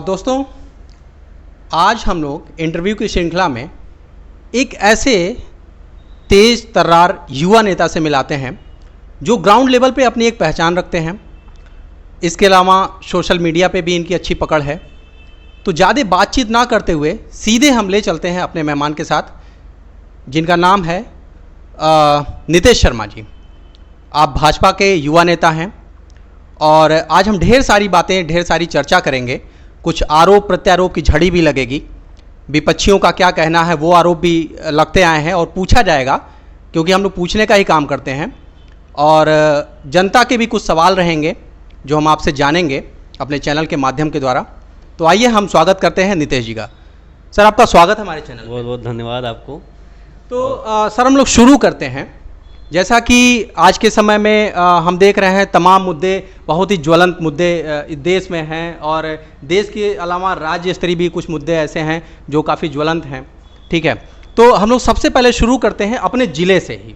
दोस्तों, आज हम लोग इंटरव्यू की श्रृंखला में एक ऐसे तेज तर्रार युवा नेता से मिलाते हैं जो ग्राउंड लेवल पे अपनी एक पहचान रखते हैं। इसके अलावा सोशल मीडिया पे भी इनकी अच्छी पकड़ है। तो ज़्यादा बातचीत ना करते हुए सीधे हम ले चलते हैं अपने मेहमान के साथ, जिनका नाम है नितेश शर्मा जी। आप भाजपा के युवा नेता हैं और आज हम ढेर सारी बातें, ढेर सारी चर्चा करेंगे। कुछ आरोप प्रत्यारोप की झड़ी भी लगेगी। विपक्षियों का क्या कहना है वो आरोप भी लगते आए हैं और पूछा जाएगा, क्योंकि हम लोग पूछने का ही काम करते हैं। और जनता के भी कुछ सवाल रहेंगे जो हम आपसे जानेंगे अपने चैनल के माध्यम के द्वारा। तो आइए हम स्वागत करते हैं नितेश जी का। सर, आपका स्वागत है हमारे चैनल। बहुत बहुत धन्यवाद आपको। तो सर, हम लोग शुरू करते हैं। जैसा कि आज के समय में हम देख रहे हैं, तमाम मुद्दे, बहुत ही ज्वलंत मुद्दे देश में हैं और देश के अलावा राज्य स्तरीय भी कुछ मुद्दे ऐसे हैं जो काफ़ी ज्वलंत हैं। ठीक है, तो हम लोग सबसे पहले शुरू करते हैं अपने ज़िले से ही।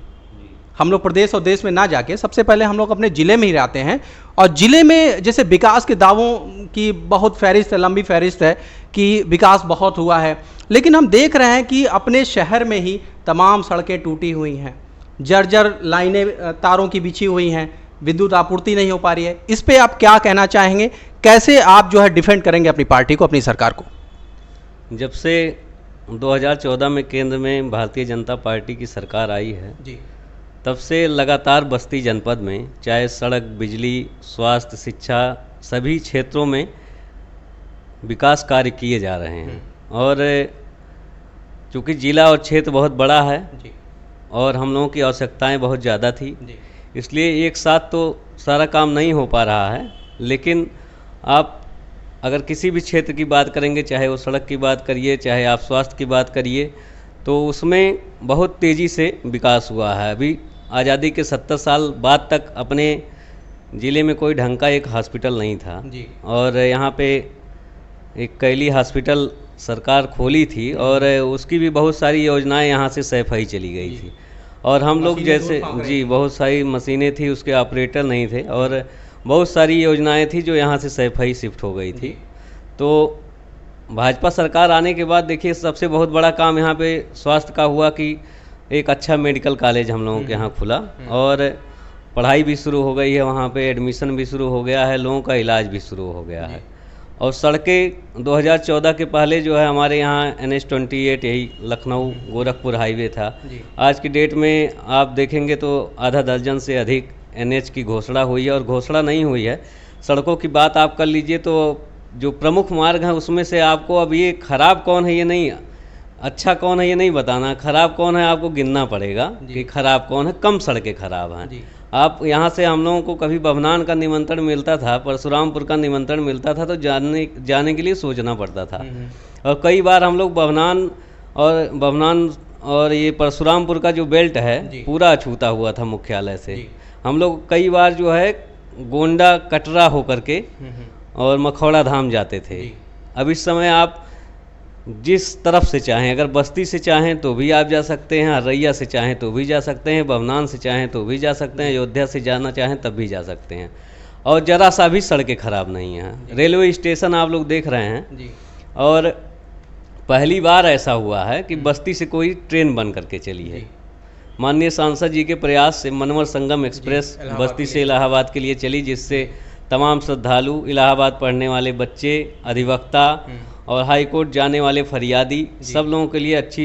हम लोग प्रदेश और देश में ना जाके सबसे पहले हम लोग अपने ज़िले में ही रहते हैं। और ज़िले में जैसे विकास के दावों की बहुत फहरिस्त है, लंबी फहरिस्त है कि विकास बहुत हुआ है, लेकिन हम देख रहे हैं कि अपने शहर में ही तमाम सड़कें टूटी हुई हैं, जर्जर लाइनें तारों की बिछी हुई हैं, विद्युत आपूर्ति नहीं हो पा रही है। इस पे आप क्या कहना चाहेंगे? कैसे आप जो है डिफेंड करेंगे अपनी पार्टी को, अपनी सरकार को? जब से 2014 में केंद्र में भारतीय जनता पार्टी की सरकार आई है जी, तब से लगातार बस्ती जनपद में चाहे सड़क, बिजली, स्वास्थ्य, शिक्षा, सभी क्षेत्रों में विकास कार्य किए जा रहे हैं। और चूँकि जिला और क्षेत्र बहुत बड़ा है जी, और हम लोगों की आवश्यकताएं बहुत ज़्यादा थी, जी, इसलिए एक साथ तो सारा काम नहीं हो पा रहा है। लेकिन आप अगर किसी भी क्षेत्र की बात करेंगे, चाहे वो सड़क की बात करिए, चाहे आप स्वास्थ्य की बात करिए, तो उसमें बहुत तेज़ी से विकास हुआ है। अभी आज़ादी के 70 साल बाद तक अपने ज़िले में कोई ढंग का एक हॉस्पिटल नहीं था जी, और यहाँ पे एक कैली हॉस्पिटल सरकार खोली थी और उसकी भी बहुत सारी योजनाएं यहाँ से सफाई चली गई थी। और हम लोग जैसे जी, बहुत सारी मशीनें थी, उसके ऑपरेटर नहीं थे और बहुत सारी योजनाएं थी जो यहाँ से सफाई शिफ्ट हो गई थी। तो भाजपा सरकार आने के बाद देखिए सबसे बहुत बड़ा काम यहाँ पे स्वास्थ्य का हुआ कि एक अच्छा मेडिकल कॉलेज हम लोगों के यहाँ खुला और पढ़ाई भी शुरू हो गई है, वहाँ पे एडमिशन भी शुरू हो गया है, लोगों का इलाज भी शुरू हो गया है। और सड़कें 2014 के पहले जो है हमारे यहाँ NH-28 यही लखनऊ गोरखपुर हाईवे था। आज की डेट में आप देखेंगे तो आधा दर्जन से अधिक NH की घोषणा हुई है और घोषणा नहीं हुई है। सड़कों की बात आप कर लीजिए तो जो प्रमुख मार्ग हैं उसमें से आपको अब ये ख़राब कौन है ये नहीं, अच्छा कौन है ये नहीं बताना, ख़राब कौन है आपको गिनना पड़ेगा कि ख़राब कौन है। कम सड़कें ख़राब हैं। आप यहाँ से हम लोगों को कभी बभनान का निमंत्रण मिलता था, परशुरामपुर का निमंत्रण मिलता था तो जाने के लिए सोचना पड़ता था। और कई बार हम लोग बभनान और ये परशुरामपुर का जो बेल्ट है पूरा छूता हुआ था मुख्यालय से। हम लोग कई बार जो है गोंडा कटरा होकर के और मखौड़ा धाम जाते थे। अब इस समय आप जिस तरफ से चाहें, अगर बस्ती से चाहें तो भी आप जा सकते हैं, हरैया से चाहें तो भी जा सकते हैं, बभनान से चाहें तो भी जा सकते हैं, अयोध्या से जाना चाहें तब भी जा सकते हैं। और ज़रा सा भी सड़कें ख़राब नहीं हैं। रेलवे स्टेशन आप लोग देख रहे हैं और पहली बार ऐसा हुआ है कि बस्ती से कोई ट्रेन बन करके चली है। माननीय सांसद जी के प्रयास से मनवर संगम एक्सप्रेस बस्ती से इलाहाबाद के लिए चली, जिससे तमाम श्रद्धालु, इलाहाबाद पढ़ने वाले बच्चे, अधिवक्ता और हाई कोर्ट जाने वाले फरियादी, सब लोगों के लिए अच्छी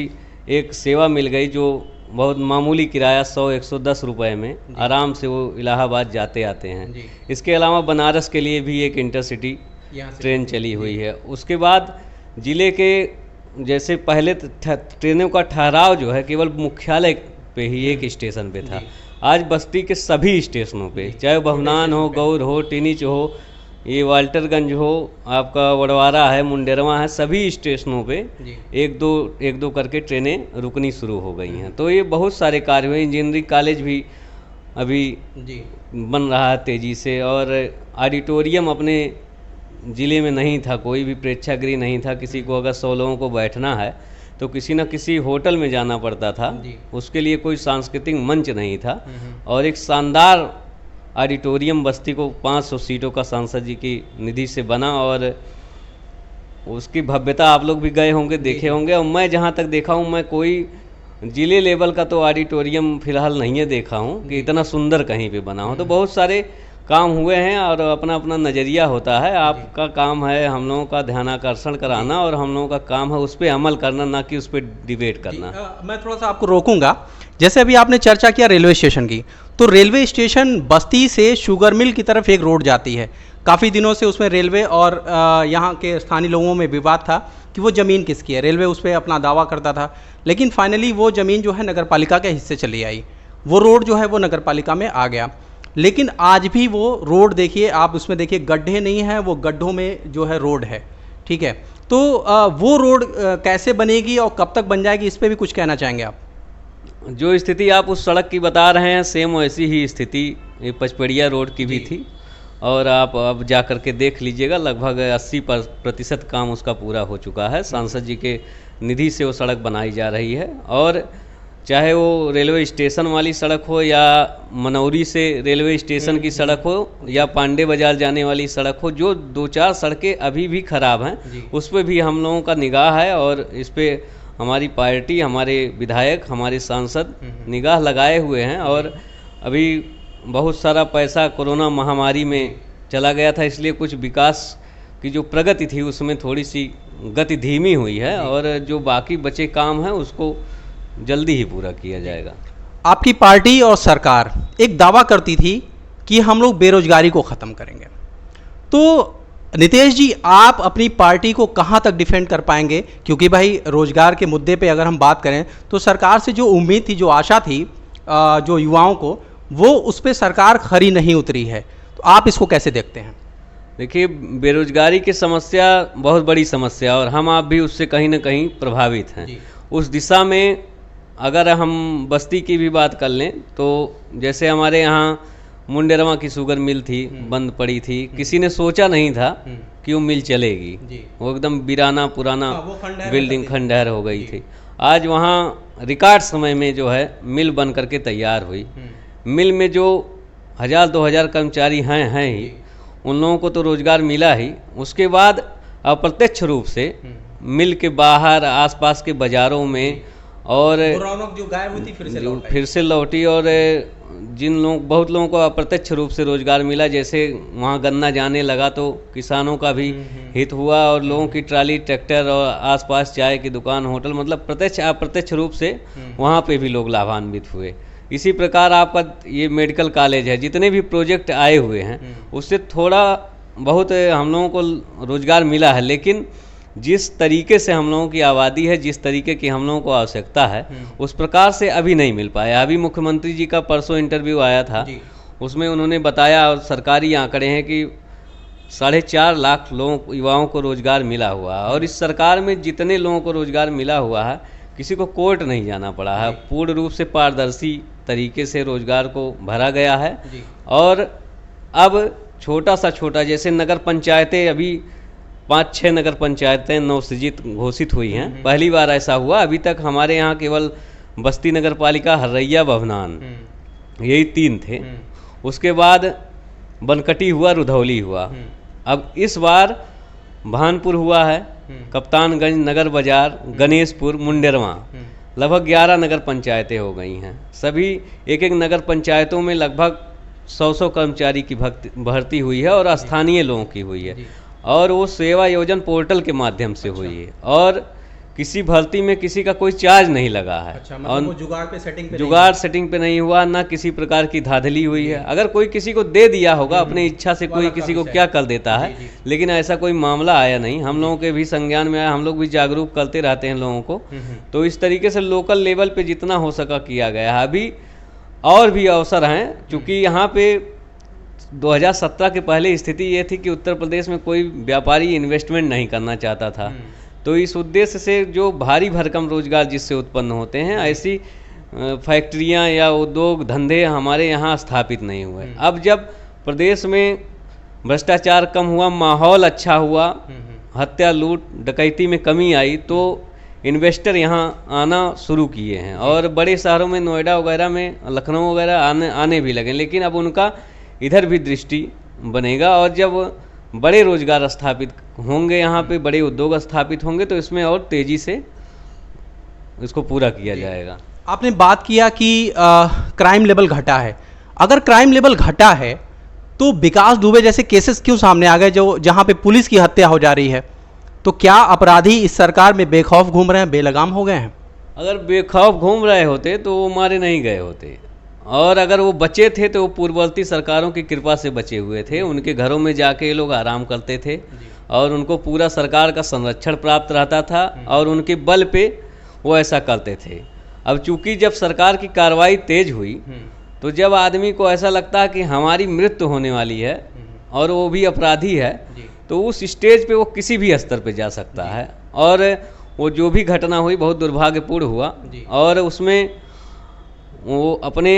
एक सेवा मिल गई। जो बहुत मामूली किराया 100-110 रुपये में आराम से वो इलाहाबाद जाते आते हैं। इसके अलावा बनारस के लिए भी एक इंटरसिटी ट्रेन चली हुई है। उसके बाद ज़िले के जैसे पहले ट्रेनों का ठहराव जो है केवल मुख्यालय पे ही एक स्टेशन पे था, आज बस्ती के सभी स्टेशनों पे, चाहे भवनान हो, गौर हो, टिनिच हो, ये वाल्टरगंज हो, आपका वडवारा है, मुंडेरवा है, सभी स्टेशनों पे एक दो करके ट्रेनें रुकनी शुरू हो गई हैं। तो ये बहुत सारे कार्य हुए। इंजीनियरिंग कॉलेज भी अभी बन रहा है तेज़ी से और ऑडिटोरियम अपने ज़िले में नहीं था, कोई भी प्रेक्षागृह नहीं था। किसी को अगर 100 लोगों को बैठना है तो किसी न किसी होटल में जाना पड़ता था, उसके लिए कोई सांस्कृतिक मंच नहीं था। और एक शानदार ऑडिटोरियम बस्ती को 500 सीटों का सांसद जी की निधि से बना और उसकी भव्यता आप लोग भी गए होंगे, देखे होंगे। और मैं जहाँ तक देखा हूँ, मैं कोई जिले लेवल का तो ऑडिटोरियम फिलहाल नहीं है देखा हूँ कि इतना सुंदर कहीं पे बना हो। तो बहुत सारे काम हुए हैं और अपना अपना नज़रिया होता है। आपका काम है हम लोगों का ध्यानाकर्षण कराना और हम लोगों का काम है उस पर अमल करना, ना कि उस पर डिबेट करना। मैं थोड़ा सा आपको रोकूंगा। जैसे अभी आपने चर्चा किया रेलवे स्टेशन की, तो रेलवे स्टेशन बस्ती से शुगर मिल की तरफ एक रोड जाती है। काफ़ी दिनों से उसमें रेलवे और यहाँ के स्थानीय लोगों में विवाद था कि वो ज़मीन किसकी है। रेलवे उस पर अपना दावा करता था, लेकिन फाइनली वो ज़मीन जो है नगरपालिका के हिस्से चली आई। वो रोड जो है वो नगरपालिका में आ गया। लेकिन आज भी वो रोड देखिए आप, उसमें देखिए गड्ढे नहीं हैं, वो गड्ढों में जो है रोड है। ठीक है, तो वो रोड कैसे बनेगी और कब तक बन जाएगी, इस पर भी कुछ कहना चाहेंगे आप? जो स्थिति आप उस सड़क की बता रहे हैं, सेम वैसी ही स्थिति ये पचपड़िया रोड की भी थी। और आप अब जा कर के देख लीजिएगा, लगभग 80% काम उसका पूरा हो चुका है। सांसद जी के निधि से वो सड़क बनाई जा रही है। और चाहे वो रेलवे स्टेशन वाली सड़क हो या मनौरी से रेलवे स्टेशन की सड़क हो या पांडे बाजार जाने वाली सड़क हो, जो 2-4 सड़कें अभी भी खराब हैं, उस पर भी हम लोगों का निगाह है। और इस पर हमारी पार्टी, हमारे विधायक, हमारे सांसद निगाह लगाए हुए हैं। और अभी बहुत सारा पैसा कोरोना महामारी में चला गया था, इसलिए कुछ विकास की जो प्रगति थी उसमें थोड़ी सी गति धीमी हुई है। और जो बाकी बचे काम हैं उसको जल्दी ही पूरा किया जाएगा। आपकी पार्टी और सरकार एक दावा करती थी कि हम लोग बेरोजगारी को ख़त्म करेंगे, तो नितेश जी आप अपनी पार्टी को कहाँ तक डिफेंड कर पाएंगे? क्योंकि भाई रोजगार के मुद्दे पे अगर हम बात करें तो सरकार से जो उम्मीद थी, जो आशा थी जो युवाओं को, वो उस पर सरकार खरी नहीं उतरी है। तो आप इसको कैसे देखते हैं? देखिए, बेरोजगारी की समस्या बहुत बड़ी समस्या और हम आप भी उससे कहीं ना कहीं प्रभावित हैं। उस दिशा में अगर हम बस्ती की भी बात कर लें तो जैसे हमारे यहाँ मुंडेरवा की शुगर मिल थी, बंद पड़ी थी। किसी ने सोचा नहीं था कि वो मिल चलेगी। वो एकदम वीराना पुराना बिल्डिंग खंडहर हो गई थी। आज वहाँ रिकॉर्ड समय में जो है मिल बन करके तैयार हुई। मिल में जो 1000-2000 कर्मचारी हैं ही, उन लोगों को तो रोजगार मिला ही। उसके बाद अप्रत्यक्ष रूप से मिल के बाहर आसपास के बाज़ारों में और रौनक जो गायब हुई थी फिर से लौटी। और बहुत लोगों को अप्रत्यक्ष रूप से रोजगार मिला। जैसे वहाँ गन्ना जाने लगा तो किसानों का भी हित हुआ और लोगों की ट्राली, ट्रैक्टर और आसपास चाय की दुकान, होटल, मतलब प्रत्यक्ष अप्रत्यक्ष रूप से वहाँ पे भी लोग लाभान्वित हुए। इसी प्रकार आपका ये मेडिकल कॉलेज है, जितने भी प्रोजेक्ट आए हुए हैं उससे थोड़ा बहुत हम लोगों को रोजगार मिला है। लेकिन जिस तरीके से हम लोगों की आबादी है, जिस तरीके की हम लोगों को आवश्यकता है, उस प्रकार से अभी नहीं मिल पाया। अभी मुख्यमंत्री जी का परसों इंटरव्यू आया था, उसमें उन्होंने बताया और सरकारी आंकड़े हैं कि 4.5 लाख लोगों, युवाओं को रोजगार मिला हुआ है। और इस सरकार में जितने लोगों को रोजगार मिला हुआ है, किसी को कोर्ट नहीं जाना पड़ा है। पूर्ण रूप से पारदर्शी तरीके से रोजगार को भरा गया है। और अब छोटा सा छोटा, जैसे नगर पंचायतें, अभी 5-6 नगर पंचायतें नवसृजित घोषित हुई हैं। पहली बार ऐसा हुआ। अभी तक हमारे यहाँ केवल बस्ती नगर पालिका, हर्रैया, बभनान, यही 3 थे। उसके बाद बनकटी हुआ, रुधौली हुआ। अब इस बार भानपुर हुआ है, कप्तानगंज, नगर बाजार, गणेशपुर, मुंडेरवा, लगभग 11 नगर पंचायतें हो गई हैं। सभी एक नगर पंचायतों में लगभग 100 कर्मचारी की भर्ती हुई है और स्थानीय लोगों की हुई है। और वो सेवा योजन पोर्टल के माध्यम से हुई है। और किसी भर्ती में किसी का कोई चार्ज नहीं लगा है। मतलब और वो जुगाड़ सेटिंग पे नहीं हुआ, ना किसी प्रकार की धांधली हुई है। अगर कोई किसी को दे दिया होगा अपनी इच्छा से, कोई किसी को क्या कर देता है, लेकिन ऐसा कोई मामला आया नहीं। हम लोगों के भी संज्ञान में आया, हम लोग भी जागरूक करते रहते हैं लोगों को। तो इस तरीके से लोकल लेवल पे जितना हो सका किया गया है। अभी और भी अवसर हैं, क्योंकि यहाँ पे 2017 के पहले स्थिति ये थी कि उत्तर प्रदेश में कोई व्यापारी इन्वेस्टमेंट नहीं करना चाहता था। तो इस उद्देश्य से जो भारी भरकम रोजगार जिससे उत्पन्न होते हैं, ऐसी फैक्ट्रियां या उद्योग धंधे हमारे यहाँ स्थापित नहीं हुए। अब जब प्रदेश में भ्रष्टाचार कम हुआ, माहौल अच्छा हुआ, हत्या, लूट, डकैती में कमी आई, तो इन्वेस्टर यहाँ आना शुरू किए हैं। और बड़े शहरों में, नोएडा वगैरह में, लखनऊ वगैरह आने भी लगे। लेकिन अब उनका इधर भी दृष्टि बनेगा। और जब बड़े रोजगार स्थापित होंगे यहाँ पे, बड़े उद्योग स्थापित होंगे, तो इसमें और तेज़ी से इसको पूरा किया जाएगा। आपने बात किया कि क्राइम लेवल घटा है। अगर क्राइम लेवल घटा है तो विकास दुबे जैसे केसेस क्यों सामने आ गए जो जहां पे पुलिस की हत्या हो जा रही है? तो क्या अपराधी इस सरकार में बेखौफ घूम रहे हैं, बेलगाम हो गए हैं? अगर बेखौफ घूम रहे होते तो वो मारे नहीं गए होते, और अगर वो बचे थे तो वो पूर्ववर्ती सरकारों की कृपा से बचे हुए थे। उनके घरों में जाके ये लोग आराम करते थे और उनको पूरा सरकार का संरक्षण प्राप्त रहता था और उनके बल पे वो ऐसा करते थे। अब चूंकि जब सरकार की कार्रवाई तेज हुई तो जब आदमी को ऐसा लगता है कि हमारी मृत्यु होने वाली है और वो भी अपराधी है, तो उस स्टेज पे वो किसी भी स्तर पे जा सकता है। और वो जो भी घटना हुई बहुत दुर्भाग्यपूर्ण हुआ, और उसमें वो अपने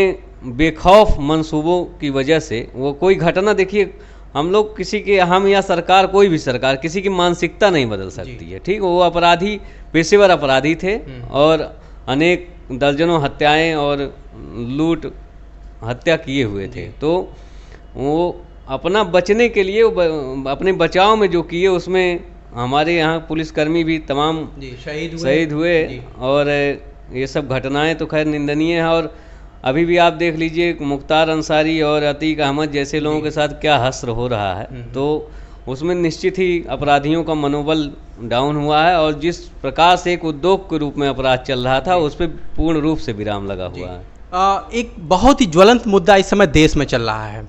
बेखौफ मंसूबों की वजह से वो कोई घटना, देखिए हम लोग किसी के, हम या सरकार, कोई भी सरकार किसी की मानसिकता नहीं बदल सकती है, ठीक। वो अपराधी पेशेवर अपराधी थे और अनेक दर्जनों हत्याएं और लूट हत्या किए हुए थे। तो वो अपना बचने के लिए अपने बचाव में जो किए, उसमें हमारे यहाँ पुलिसकर्मी भी तमाम शहीद हुए। और ये सब घटनाएं तो खैर निंदनीय है। और अभी भी आप देख लीजिए मुख्तार अंसारी और अतीक अहमद जैसे लोगों के साथ क्या हश्र हो रहा है, तो उसमें निश्चित ही अपराधियों का मनोबल डाउन हुआ है। और जिस प्रकार से एक उद्योग के रूप में अपराध चल रहा था, उस पर पूर्ण रूप से विराम लगा हुआ है। एक बहुत ही ज्वलंत मुद्दा इस समय देश में चल रहा है,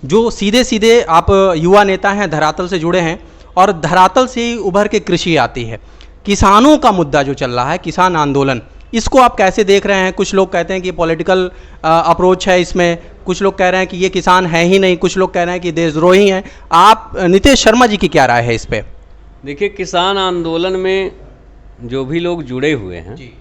जो सीधे सीधे, आप युवा नेता हैं, धरातल से जुड़े हैं, और धरातल से ही उभर के कृषि आती है। किसानों का मुद्दा जो चल रहा है, किसान आंदोलन, इसको आप कैसे देख रहे हैं? कुछ लोग कहते हैं कि पॉलिटिकल अप्रोच है इसमें, कुछ लोग कह रहे हैं कि ये किसान है ही नहीं, कुछ लोग कह रहे हैं कि देशद्रोही हैं। आप, नीतीश शर्मा जी की क्या राय है इस पे? देखिए, किसान आंदोलन में जो भी लोग जुड़े हुए हैं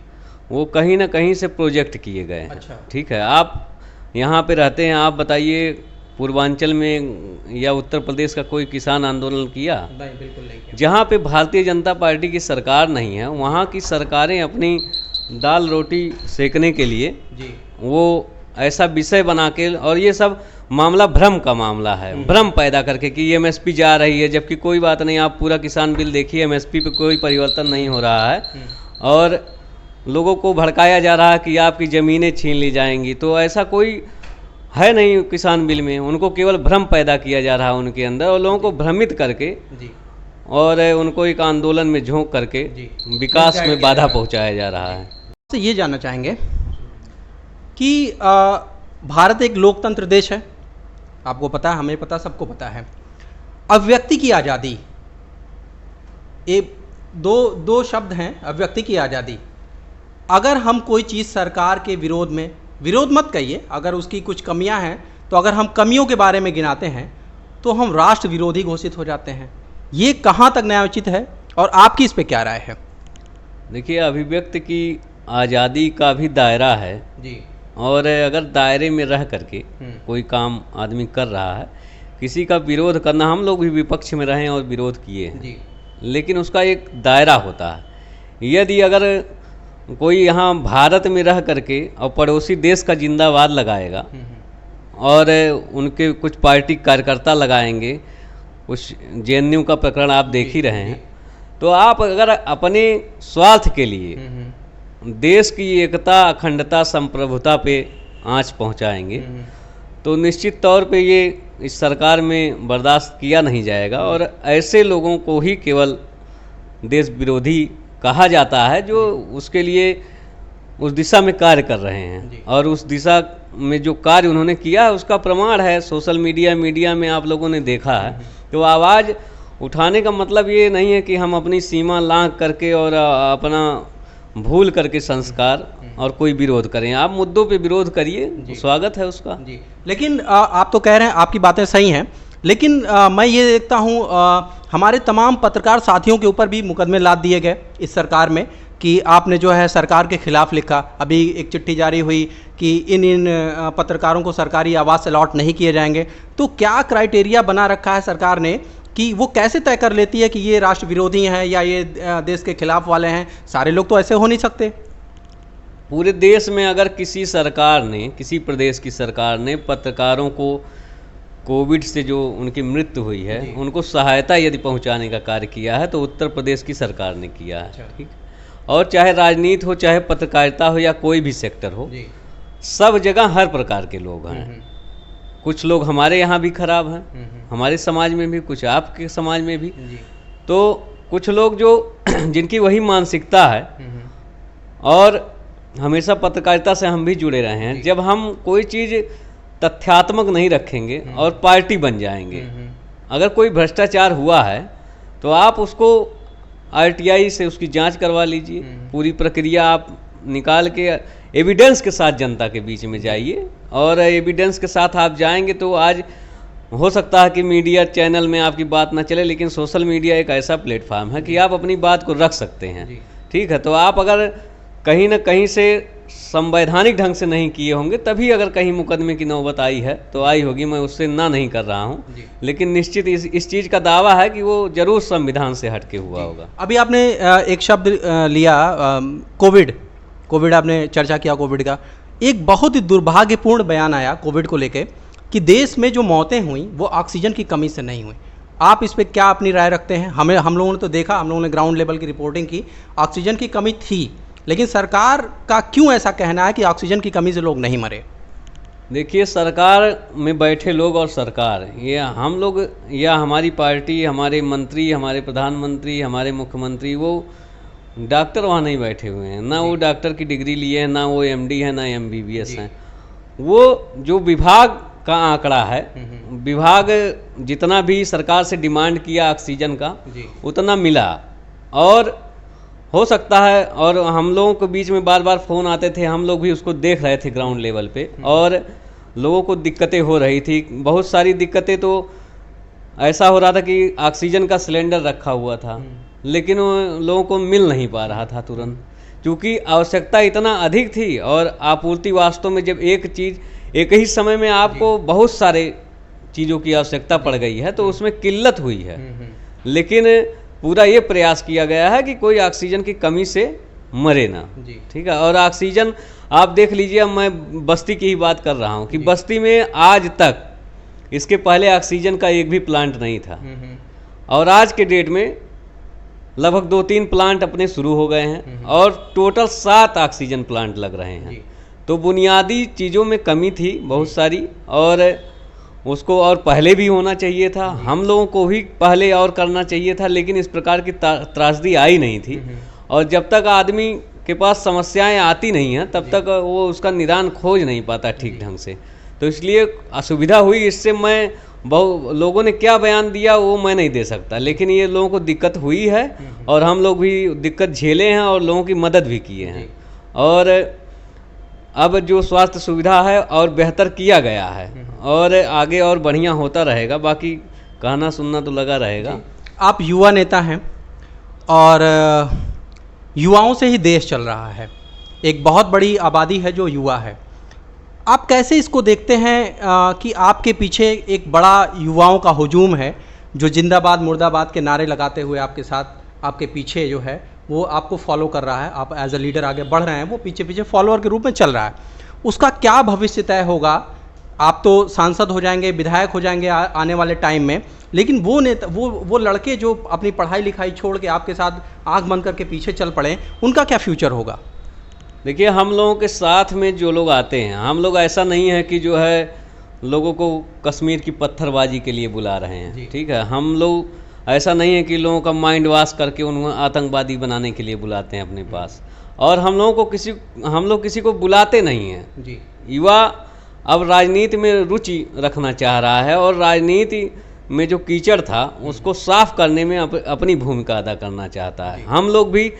वो कहीं ना कहीं से प्रोजेक्ट किए गए हैं। अच्छा। ठीक है, आप यहाँ पे रहते हैं, आप बताइए पूर्वांचल में या उत्तर प्रदेश का कोई किसान आंदोलन किया? नहीं, बिल्कुल नहीं किया। जहाँ पे भारतीय जनता पार्टी की सरकार नहीं है, वहाँ की सरकारें अपनी दाल रोटी सेकने के लिए वो ऐसा विषय बना के, और ये सब मामला भ्रम का मामला है, भ्रम पैदा करके कि एमएसपी जा रही है, जबकि कोई बात नहीं। आप पूरा किसान बिल देखिए, एमएसपी पे कोई परिवर्तन नहीं हो रहा है और लोगों को भड़काया जा रहा है कि आपकी ज़मीनें छीन ली जाएंगी। तो ऐसा कोई है नहीं किसान बिल में, उनको केवल भ्रम पैदा किया जा रहा है उनके अंदर, और लोगों को भ्रमित करके और उनको एक आंदोलन में झोंक करके विकास में बाधा पहुंचाया जा रहा है। तो ये जानना चाहेंगे कि भारत एक लोकतंत्र देश है, आपको पता है, हमें पता, सबको पता है। अभिव्यक्ति की आज़ादी, ये दो शब्द हैं, अभिव्यक्ति की आज़ादी। अगर हम कोई चीज़ सरकार के विरोध में, विरोध मत कहिए, अगर उसकी कुछ कमियां हैं, तो अगर हम कमियों के बारे में गिनाते हैं तो हम राष्ट्र विरोधी घोषित हो जाते हैं। ये कहाँ तक न्यायोचित है और आपकी इस पे क्या राय है? देखिए, अभिव्यक्ति की आज़ादी का भी दायरा है जी, और अगर दायरे में रह करके कोई काम आदमी कर रहा है, किसी का विरोध करना, हम लोग भी विपक्ष में रहे और विरोध किए हैं, लेकिन उसका एक दायरा होता है। यदि अगर कोई यहाँ भारत में रह करके और पड़ोसी देश का जिंदाबाद लगाएगा और उनके कुछ पार्टी कार्यकर्ता लगाएंगे, कुछ जेएनयू का प्रकरण आप देख ही रहे हैं, तो आप अगर अपने स्वार्थ के लिए देश की एकता, अखंडता, संप्रभुता पे आंच पहुंचाएंगे, तो निश्चित तौर पे ये इस सरकार में बर्दाश्त किया नहीं जाएगा। और ऐसे लोगों को ही केवल देश विरोधी कहा जाता है जो उसके लिए उस दिशा में कार्य कर रहे हैं, और उस दिशा में जो कार्य उन्होंने किया है उसका प्रमाण है सोशल मीडिया में आप लोगों ने देखा है। तो आवाज़ उठाने का मतलब ये नहीं है कि हम अपनी सीमा लांघ करके और अपना भूल करके संस्कार और कोई विरोध करें। आप मुद्दों पे विरोध करिए, स्वागत है उसका जी। लेकिन आप तो कह रहे हैं, आपकी बातें सही हैं, लेकिन मैं ये देखता हूँ हमारे तमाम पत्रकार साथियों के ऊपर भी मुकदमे लाद दिए गए इस सरकार में कि आपने जो है सरकार के खिलाफ लिखा। अभी एक चिट्ठी जारी हुई कि इन पत्रकारों को सरकारी आवास अलॉट नहीं किए जाएंगे। तो क्या क्राइटेरिया बना रखा है सरकार ने कि वो कैसे तय कर लेती है कि ये राष्ट्र विरोधी हैं या ये देश के खिलाफ वाले हैं? सारे लोग तो ऐसे हो नहीं सकते। पूरे देश में अगर किसी सरकार ने, किसी प्रदेश की सरकार ने पत्रकारों को कोविड से जो उनकी मृत्यु हुई है उनको सहायता यदि पहुंचाने का कार्य किया है तो उत्तर प्रदेश की सरकार ने किया है। ठीक, और चाहे राजनीति हो, चाहे पत्रकारिता हो, या कोई भी सेक्टर हो, सब जगह हर प्रकार के लोग हैं। कुछ लोग हमारे यहाँ भी खराब हैं, हमारे समाज में भी, कुछ आपके समाज में भी। तो कुछ लोग जो जिनकी वही मानसिकता है, और हमेशा पत्रकारिता से हम भी जुड़े रहे हैं, जब हम कोई चीज़ तथ्यात्मक नहीं रखेंगे और पार्टी बन जाएंगे। अगर कोई भ्रष्टाचार हुआ है तो आप उसको RTI से उसकी जांच करवा लीजिए, पूरी प्रक्रिया आप निकाल के एविडेंस के साथ जनता के बीच में जाइए, और एविडेंस के साथ आप जाएंगे तो आज हो सकता है कि मीडिया चैनल में आपकी बात ना चले, लेकिन सोशल मीडिया एक ऐसा प्लेटफॉर्म है कि आप अपनी बात को रख सकते हैं। ठीक है, तो आप अगर कहीं ना कहीं से संवैधानिक ढंग से नहीं किए होंगे, तभी अगर कहीं मुकदमे की नौबत आई है तो आई होगी, मैं उससे ना नहीं कर रहा हूँ, लेकिन निश्चित इस चीज़ का दावा है कि वो जरूर संविधान से हटके हुआ होगा। अभी आपने एक शब्द लिया कोविड आपने चर्चा किया कोविड का। एक बहुत ही दुर्भाग्यपूर्ण बयान आया कोविड को लेके कि देश में जो मौतें हुई वो ऑक्सीजन की कमी से नहीं हुई। आप इस पे क्या अपनी राय रखते हैं? हम लोगों ने तो देखा, हम लोगों ने ग्राउंड लेवल की रिपोर्टिंग की, ऑक्सीजन की कमी थी, लेकिन सरकार का क्यों ऐसा कहना है कि ऑक्सीजन की कमी से लोग नहीं मरे? देखिए, सरकार में बैठे लोग और सरकार, ये हम लोग या हमारी पार्टी, हमारे मंत्री, हमारे प्रधानमंत्री, हमारे मुख्यमंत्री, वो डॉक्टर वहाँ नहीं बैठे हुए हैं, ना वो डॉक्टर की डिग्री लिए हैं, ना वो MD है, ना MBBS हैं। वो जो विभाग का आंकड़ा है, विभाग जितना भी सरकार से डिमांड किया ऑक्सीजन का उतना मिला, और हो सकता है, और हम लोगों के बीच में बार बार फ़ोन आते थे, हम लोग भी उसको देख रहे थे ग्राउंड लेवल पे, और लोगों को दिक्कतें हो रही थी, बहुत सारी दिक्कतें। तो ऐसा हो रहा था कि ऑक्सीजन का सिलेंडर रखा हुआ था, लेकिन लोगों को मिल नहीं पा रहा था तुरंत, क्योंकि आवश्यकता इतना अधिक थी, और आपूर्ति वास्तव में जब एक ही समय में आपको बहुत सारे चीज़ों की आवश्यकता पड़ गई है तो उसमें किल्लत हुई है। लेकिन पूरा ये प्रयास किया गया है कि कोई ऑक्सीजन की कमी से मरे ना। ठीक है, और ऑक्सीजन आप देख लीजिए, अब मैं बस्ती की ही बात कर रहा हूँ कि बस्ती में आज तक, इसके पहले ऑक्सीजन का एक भी प्लांट नहीं था, और आज के डेट में लगभग 2-3 प्लांट अपने शुरू हो गए हैं, और टोटल 7 ऑक्सीजन प्लांट लग रहे हैं। तो बुनियादी चीज़ों में कमी थी बहुत सारी, और उसको और पहले भी होना चाहिए था, हम लोगों को भी पहले और करना चाहिए था, लेकिन इस प्रकार की त्रासदी आई नहीं थी। और जब तक आदमी के पास समस्याएं आती नहीं हैं तब तक वो उसका निदान खोज नहीं पाता ठीक ढंग से, तो इसलिए असुविधा हुई। इससे मैं लोगों ने क्या बयान दिया वो मैं नहीं दे सकता, लेकिन ये लोगों को दिक्कत हुई है, और हम लोग भी दिक्कत झेले हैं और लोगों की मदद भी किए हैं, और अब जो स्वास्थ्य सुविधा है और बेहतर किया गया है, और आगे और बढ़िया होता रहेगा, बाकी कहना सुनना तो लगा रहेगा। आप युवा नेता हैं, और युवाओं से ही देश चल रहा है, एक बहुत बड़ी आबादी है जो युवा है। आप कैसे इसको देखते हैं कि आपके पीछे एक बड़ा युवाओं का हुजूम है जो जिंदाबाद मुर्दाबाद के नारे लगाते हुए आपके साथ, आपके पीछे जो है वो आपको फॉलो कर रहा है, आप एज अ लीडर आगे बढ़ रहे हैं, वो पीछे पीछे फॉलोअर के रूप में चल रहा है, उसका क्या भविष्य तय होगा? आप तो सांसद हो जाएंगे, विधायक हो जाएंगे आने वाले टाइम में, लेकिन वो नेता, वो लड़के जो अपनी पढ़ाई लिखाई छोड़ के आपके साथ आंख बंद करके पीछे चल पड़े, उनका क्या फ्यूचर होगा? देखिए, हम लोगों के साथ में जो लोग आते हैं, हम लोग ऐसा नहीं है कि जो है लोगों को कश्मीर की पत्थरबाजी के लिए बुला रहे हैं। ठीक है, हम लोग ऐसा नहीं है कि लोगों का माइंड वॉश करके उनको आतंकवादी बनाने के लिए बुलाते हैं अपने पास, और हम लोग किसी को बुलाते नहीं हैं। युवा अब राजनीति में रुचि रखना चाह रहा है, और राजनीति में जो कीचड़ था उसको साफ करने में अपनी भूमिका अदा करना चाहता है। हम लोग भी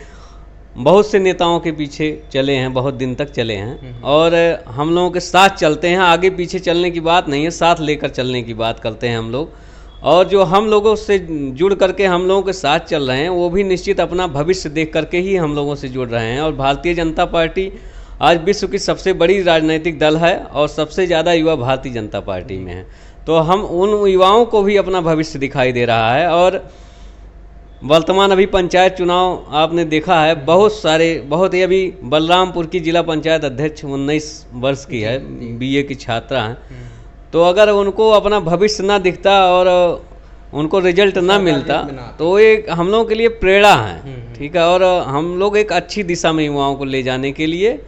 बहुत से नेताओं के पीछे चले हैं, बहुत दिन तक चले हैं, और हम लोगों के साथ चलते हैं। आगे पीछे चलने की बात नहीं है, साथ लेकर चलने की बात करते हैं हम लोग। और जो हम लोगों से जुड़ करके हम लोगों के साथ चल रहे हैं, वो भी निश्चित अपना भविष्य देख करके ही हम लोगों से जुड़ रहे हैं। और भारतीय जनता पार्टी आज विश्व की सबसे बड़ी राजनीतिक दल है, और सबसे ज़्यादा युवा भारतीय जनता पार्टी में है। तो हम उन युवाओं को भी अपना भविष्य दिखाई दे रहा है। और वर्तमान अभी पंचायत चुनाव आपने देखा है, बहुत ही अभी बलरामपुर की जिला पंचायत अध्यक्ष 19 वर्ष की है, BA की छात्रा हैं। तो अगर उनको अपना भविष्य ना दिखता और उनको रिजल्ट ना मिलता तो ये हम लोगों के लिए प्रेरणा है, ठीक है। और हम लोग एक अच्छी दिशा में युवाओं को ले जाने के लिए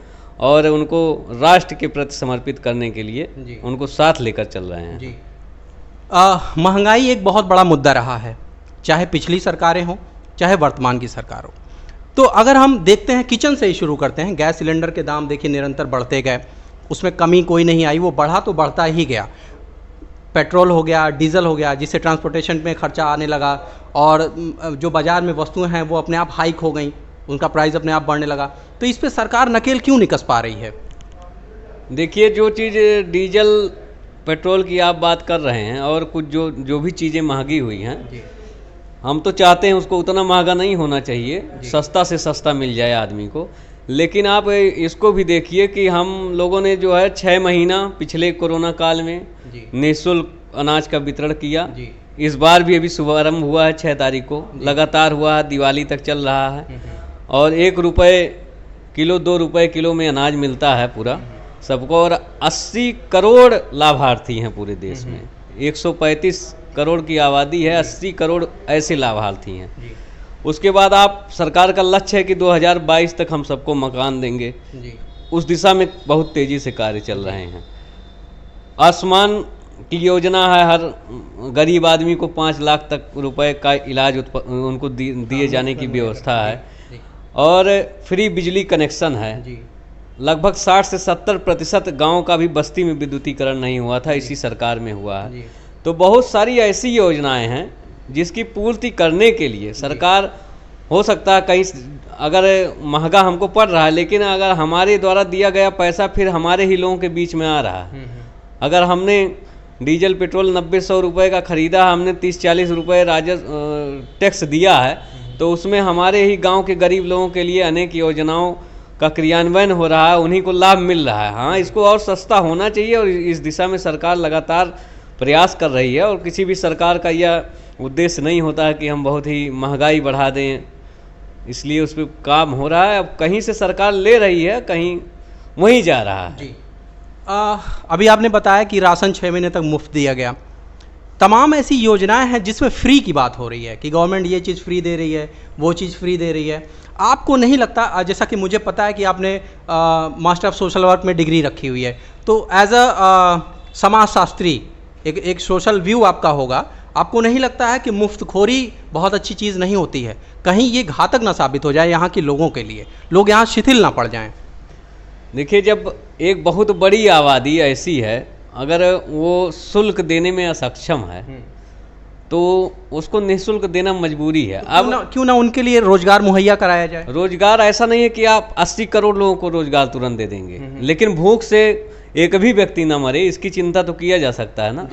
और उनको राष्ट्र के प्रति समर्पित करने के लिए उनको साथ लेकर चल रहे हैं जी। महंगाई एक बहुत बड़ा मुद्दा रहा है, चाहे पिछली सरकारें हों चाहे वर्तमान की सरकार हो। तो अगर हम देखते हैं किचन से ही शुरू करते हैं, गैस सिलेंडर के दाम देखिए निरंतर बढ़ते गए, उसमें कमी कोई नहीं आई, वो बढ़ा तो बढ़ता ही गया। पेट्रोल हो गया, डीजल हो गया, जिससे ट्रांसपोर्टेशन में खर्चा आने लगा और जो बाज़ार में वस्तुएं हैं वो अपने आप हाइक हो गई, उनका प्राइस अपने आप बढ़ने लगा। तो इस पे सरकार नकेल क्यों नहीं कस पा रही है? देखिए, जो चीज़ डीजल पेट्रोल की आप बात कर रहे हैं और कुछ जो भी चीज़ें महंगी हुई हैं, हम तो चाहते हैं उसको उतना महंगा नहीं होना चाहिए, सस्ता से सस्ता मिल जाए आदमी को। लेकिन आप इसको भी देखिए कि हम लोगों ने जो है 6 महीना पिछले कोरोना काल में निःशुल्क अनाज का वितरण किया। इस बार भी अभी शुभारंभ हुआ है 6 तारीख को, लगातार हुआ है, दिवाली तक चल रहा है। और 1 रुपये किलो 2 रुपये किलो में अनाज मिलता है पूरा सबको। और 80 करोड़ लाभार्थी हैं पूरे देश में, 135 करोड़ की आबादी है, 80 करोड़ ऐसे लाभार्थी हैं। उसके बाद आप सरकार का लक्ष्य है कि 2022 तक हम सबको मकान देंगे, उस दिशा में बहुत तेज़ी से कार्य चल रहे हैं। आयुष्मान की योजना है, हर गरीब आदमी को 5 लाख तक रुपए का इलाज उनको दिए जाने की व्यवस्था है। और फ्री बिजली कनेक्शन है। लगभग 60 से 70% गाँव का भी बस्ती में विद्युतीकरण नहीं हुआ था, इसी सरकार में हुआ है। तो बहुत सारी ऐसी योजनाएं हैं जिसकी पूर्ति करने के लिए सरकार, हो सकता है कहीं अगर महंगा हमको पड़ रहा है, लेकिन अगर हमारे द्वारा दिया गया पैसा फिर हमारे ही लोगों के बीच में आ रहा है। अगर हमने डीजल पेट्रोल 90-100 रुपये का ख़रीदा, हमने 30-40 रुपये टैक्स दिया है, तो उसमें हमारे ही गांव के गरीब लोगों के लिए अनेक योजनाओं का क्रियान्वयन हो रहा है, उन्हीं को लाभ मिल रहा है। हाँ, इसको और सस्ता होना चाहिए और इस दिशा में सरकार लगातार प्रयास कर रही है। और किसी भी सरकार का यह उद्देश्य नहीं होता है कि हम बहुत ही महंगाई बढ़ा दें, इसलिए उस पर काम हो रहा है। अब कहीं से सरकार ले रही है, कहीं वहीं जा रहा है। अभी आपने बताया कि राशन 6 महीने तक मुफ्त दिया गया। तमाम ऐसी योजनाएं हैं जिसमें फ्री की बात हो रही है कि गवर्नमेंट ये चीज़ फ्री दे रही है, वो चीज़ फ्री दे रही है। आपको नहीं लगता, जैसा कि मुझे पता है कि आपने मास्टर ऑफ सोशल वर्क में डिग्री रखी हुई है, तो एज अ समाजशास्त्री एक सोशल व्यू आपका होगा, आपको नहीं लगता है कि मुफ्तखोरी बहुत अच्छी चीज़ नहीं होती है? कहीं ये घातक ना साबित हो जाए यहाँ के लोगों के लिए, लोग यहाँ शिथिल ना पड़ जाएं? देखिए, जब एक बहुत बड़ी आबादी ऐसी है, अगर वो शुल्क देने में असक्षम है तो उसको निःशुल्क देना मजबूरी है। अब क्यों ना उनके लिए रोजगार मुहैया कराया जाए। रोजगार ऐसा नहीं है कि आप 80 करोड़ लोगों को रोजगार तुरंत दे देंगे, लेकिन भूख से एक भी व्यक्ति ना मरे, इसकी चिंता तो किया जा सकता है ना।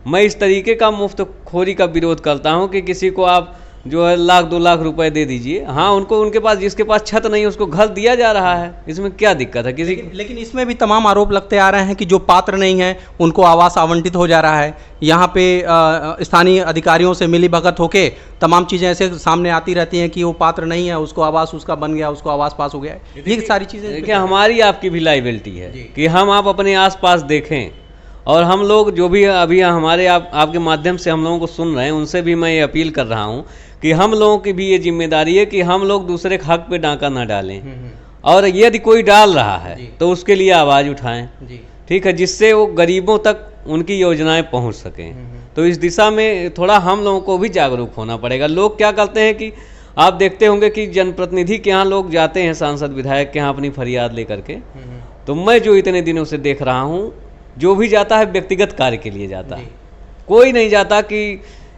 मैं इस तरीके का मुफ्तखोरी का विरोध करता हूँ कि किसी को आप जो है 1-2 लाख रुपए दे दीजिए। हाँ, उनको उनके पास जिसके पास छत नहीं है उसको घर दिया जा रहा है, इसमें क्या दिक्कत है किसी? लेकिन इसमें भी तमाम आरोप लगते आ रहे हैं कि जो पात्र नहीं है उनको आवास आवंटित हो जा रहा है। यहाँ पे स्थानीय अधिकारियों से मिली भगत होके तमाम चीज़ें ऐसे सामने आती रहती हैं कि वो पात्र नहीं है, उसको आवास उसका बन गया, उसको आवास पास हो गया। ये सारी चीज़ें देखिए, हमारी आपकी भी लाइबिलिटी है कि हम आप अपने आसपास देखें। और हम लोग जो भी अभी हमारे आपके माध्यम से हम लोगों को सुन रहे हैं, उनसे भी मैं ये अपील कर रहा हूँ कि हम लोगों की भी ये जिम्मेदारी है कि हम लोग दूसरे के हक पे डांका ना डालें। और यदि कोई डाल रहा है तो उसके लिए आवाज़ उठाएं, ठीक है, जिससे वो गरीबों तक उनकी योजनाएं पहुंच सकें। तो इस दिशा में थोड़ा हम लोगों को भी जागरूक होना पड़ेगा। लोग क्या करते हैं कि आप देखते होंगे कि जनप्रतिनिधि के यहाँ लोग जाते हैं, सांसद विधायक के यहाँ अपनी फरियाद लेकर के। तो मैं जो इतने दिनों से देख रहा हूँ, जो भी जाता है व्यक्तिगत कार्य के लिए जाता है। कोई नहीं जाता कि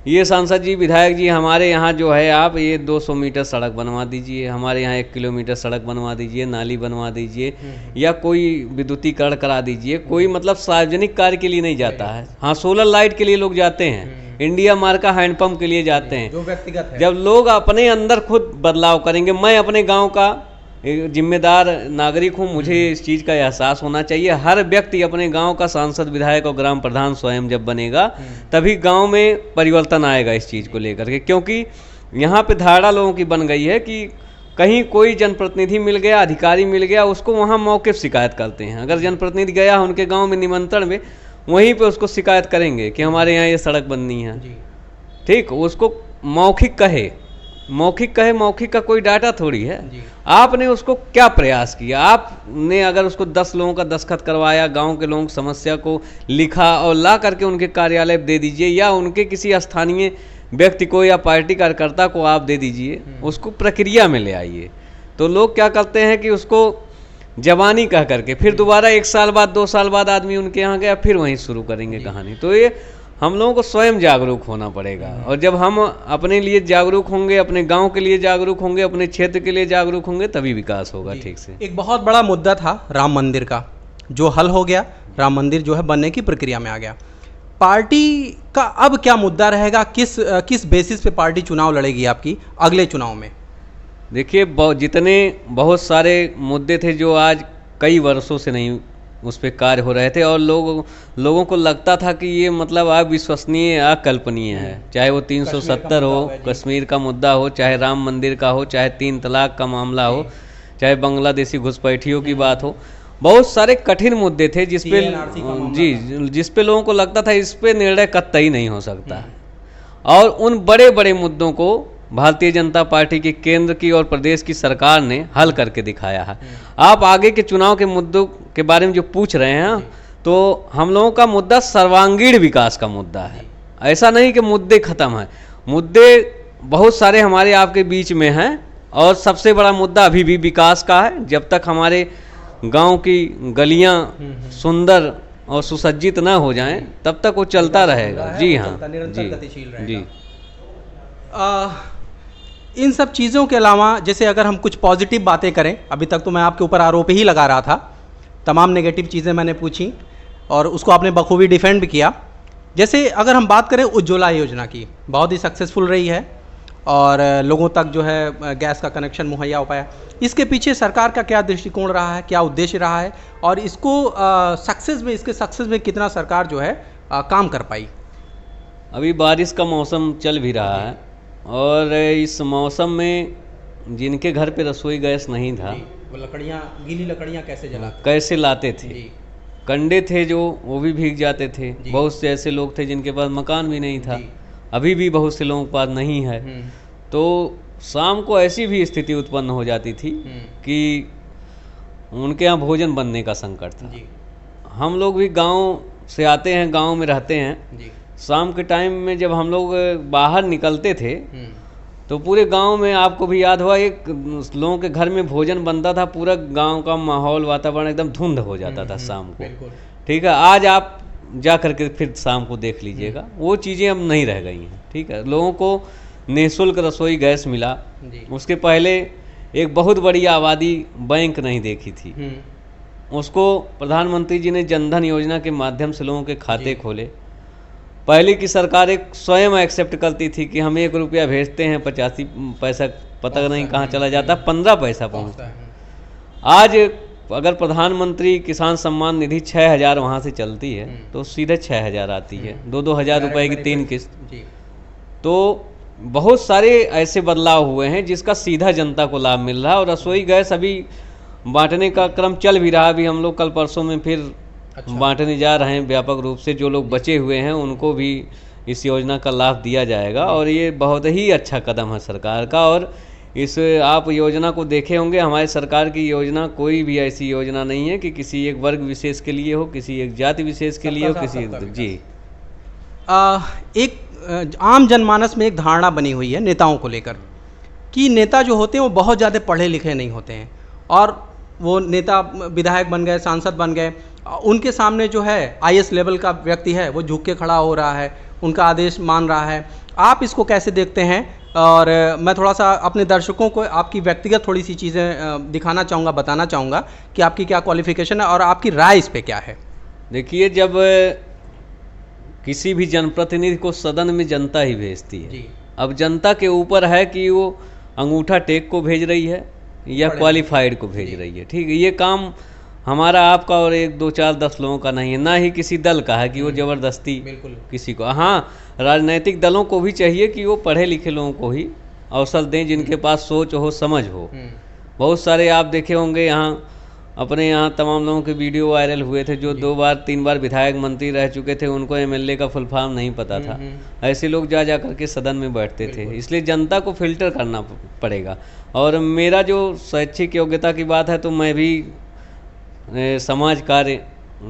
ये सांसद जी, विधायक जी, हमारे यहाँ जो है आप ये 200 मीटर सड़क बनवा दीजिए, हमारे यहाँ 1 किलोमीटर सड़क बनवा दीजिए, नाली बनवा दीजिए, या कोई विद्युतीकरण करा दीजिए। कोई मतलब सार्वजनिक कार्य के लिए नहीं जाता है। हाँ, सोलर लाइट के लिए लोग जाते हैं, इंडिया मार्का हैंडपंप के लिए जाते हैं, जो व्यक्तिगत है। जब लोग अपने अंदर खुद बदलाव करेंगे, मैं अपने गाँव का जिम्मेदार नागरिक हूँ, मुझे इस चीज़ का एहसास होना चाहिए। हर व्यक्ति अपने गांव का सांसद, विधायक और ग्राम प्रधान स्वयं जब बनेगा तभी गांव में परिवर्तन आएगा इस चीज़ को लेकर के। क्योंकि यहाँ पे धारणा लोगों की बन गई है कि कहीं कोई जनप्रतिनिधि मिल गया, अधिकारी मिल गया, उसको वहाँ मौके पर शिकायत करते हैं। अगर जनप्रतिनिधि गया उनके गाँव में निमंत्रण में, वहीं पे उसको शिकायत करेंगे कि हमारे यहाँ ये सड़क बननी है। ठीक, उसको मौखिक कहे, मौखिक का कोई डाटा थोड़ी है। आपने उसको क्या प्रयास किया? आपने अगर उसको 10 लोगों का दस्तखत करवाया, गांव के लोगों की समस्या को लिखा और ला करके उनके कार्यालय दे दीजिए, या उनके किसी स्थानीय व्यक्ति को या पार्टी कार्यकर्ता को आप दे दीजिए, उसको प्रक्रिया में ले आइए। तो लोग क्या करते हैं कि उसको जवानी कह करके फिर दोबारा 1 साल बाद 2 साल बाद आदमी उनके यहाँ गया, फिर वहीं शुरू करेंगे कहानी। तो ये हम लोगों को स्वयं जागरूक होना पड़ेगा, और जब हम अपने लिए जागरूक होंगे, अपने गांव के लिए जागरूक होंगे, अपने क्षेत्र के लिए जागरूक होंगे, तभी विकास होगा ठीक से। एक बहुत बड़ा मुद्दा था राम मंदिर का, जो हल हो गया, राम मंदिर जो है बनने की प्रक्रिया में आ गया। पार्टी का अब क्या मुद्दा रहेगा? किस बेसिस पे पार्टी चुनाव लड़ेगी आपकी अगले चुनाव में? देखिए, जितने बहुत सारे मुद्दे थे जो आज कई वर्षों से नहीं उस पर कार्य हो रहे थे, और लोगों को लगता था कि ये मतलब अविश्वसनीय, अकल्पनीय है। चाहे वो 370 हो, कश्मीर का मुद्दा हो, चाहे राम मंदिर का हो, चाहे 3 तलाक का मामला हो, चाहे बांग्लादेशी घुसपैठियों की बात हो, बहुत सारे कठिन मुद्दे थे जिस पे लोगों को लगता था इस पे निर्णय कतई नहीं हो सकता। और उन बड़े बड़े मुद्दों को भारतीय जनता पार्टी की केंद्र की और प्रदेश की सरकार ने हल करके दिखाया है। आप आगे के चुनाव के मुद्दों के बारे में जो पूछ रहे हैं, तो हम लोगों का मुद्दा सर्वांगीण विकास का मुद्दा है। ऐसा नहीं कि मुद्दे खत्म हैं, मुद्दे बहुत सारे हमारे आपके बीच में हैं, और सबसे बड़ा मुद्दा अभी भी विकास का है। जब तक हमारे गांव की गलियां सुंदर और सुसज्जित ना हो जाएं, तब तक वो चलता रहेगा। जी हाँ, जी। इन सब चीज़ों के अलावा, जैसे अगर हम कुछ पॉजिटिव बातें करें, अभी तक तो मैं आपके ऊपर आरोप ही लगा रहा था, तमाम नेगेटिव चीज़ें मैंने पूछी और उसको आपने बखूबी डिफेंड भी किया। जैसे अगर हम बात करें उज्ज्वला योजना की, बहुत ही सक्सेसफुल रही है और लोगों तक जो है गैस का कनेक्शन मुहैया हो पाया। इसके पीछे सरकार का क्या दृष्टिकोण रहा है, क्या उद्देश्य रहा है, और इसको इसके सक्सेस में कितना सरकार जो है काम कर पाई? अभी बारिश का मौसम चल भी रहा है, और इस मौसम में जिनके घर पे रसोई गैस नहीं था, वो गीली लकड़ियाँ कैसे लाते थे? कंडे थे जो, वो भी भीग जाते थे। बहुत से ऐसे लोग थे जिनके पास मकान भी नहीं था, अभी भी बहुत से लोगों के पास नहीं है। तो शाम को ऐसी भी स्थिति उत्पन्न हो जाती थी कि उनके यहाँ भोजन बनने का संकट था। हम लोग भी गांव से आते हैं, गांव में रहते हैं। शाम के टाइम में जब हम लोग बाहर निकलते थे, तो पूरे गांव में, आपको भी याद हुआ, एक लोगों के घर में भोजन बनता था, पूरा गांव का माहौल, वातावरण एकदम धुंध हो जाता था शाम को। ठीक है, आज आप जा करके फिर शाम को देख लीजिएगा, वो चीज़ें अब नहीं रह गई हैं। ठीक है, लोगों को निःशुल्क रसोई गैस मिला। उसके पहले एक बहुत बड़ी आबादी बैंक नहीं देखी थी, उसको प्रधानमंत्री जी ने जनधन योजना के माध्यम से लोगों के खाते खोले। पहले की सरकार एक स्वयं एक्सेप्ट करती थी कि हम 1 रुपया भेजते हैं, 85 पैसा पता नहीं कहाँ चला जाता, 15 पैसा पहुँचता है। आज अगर प्रधानमंत्री किसान सम्मान निधि 6,000 वहाँ से चलती है, तो सीधे 6,000 आती है, 2-2 हज़ार रुपये की 3 किस्त। तो बहुत सारे ऐसे बदलाव हुए हैं जिसका सीधा जनता को लाभ मिल रहा है। और रसोई गैस अभी बांटने का क्रम चल भी रहा। अभी हम लोग कल परसों में फिर बांटने जा रहे हैं व्यापक रूप से। जो लोग बचे हुए हैं उनको भी इस योजना का लाभ दिया जाएगा, और ये बहुत ही अच्छा कदम है सरकार का। और इस आप योजना को देखे होंगे, हमारी सरकार की योजना कोई भी ऐसी योजना नहीं है कि किसी एक वर्ग विशेष के लिए हो, किसी एक जाति विशेष के लिए हो, किसी जी। एक आम जनमानस में एक धारणा बनी हुई है नेताओं को लेकर कि नेता जो होते हैं वो बहुत ज़्यादा पढ़े लिखे नहीं होते हैं, और वो नेता विधायक बन गए, सांसद बन गए, उनके सामने जो है IAS लेवल का व्यक्ति है वो झुक के खड़ा हो रहा है, उनका आदेश मान रहा है। आप इसको कैसे देखते हैं? और मैं थोड़ा सा अपने दर्शकों को आपकी व्यक्तिगत थोड़ी सी चीज़ें दिखाना चाहूँगा, बताना चाहूँगा कि आपकी क्या क्वालिफिकेशन है और आपकी राय इस पे क्या है। देखिए, जब किसी भी जनप्रतिनिधि को सदन में जनता ही भेजती है, अब जनता के ऊपर है कि वो अंगूठा टेक को भेज रही है या क्वालिफाइड को भेज रही है। ठीक है, ये काम हमारा, आपका और 1, 2, 4, 10 लोगों का नहीं है, ना ही किसी दल का है कि वो ज़बरदस्ती किसी को। हाँ, राजनीतिक दलों को भी चाहिए कि वो पढ़े लिखे लोगों को ही अवसर दें, जिनके पास सोच हो, समझ हो। बहुत सारे आप देखे होंगे यहाँ अपने यहाँ तमाम लोगों के वीडियो वायरल हुए थे जो 2 बार 3 बार विधायक मंत्री रह चुके थे, उनको एमएलए का फुल फॉर्म नहीं पता था। ऐसे लोग जा जा करके सदन में बैठते थे, इसलिए जनता को फिल्टर करना पड़ेगा। और मेरा जो शैक्षिक योग्यता की बात है तो मैं भी समाज कार्य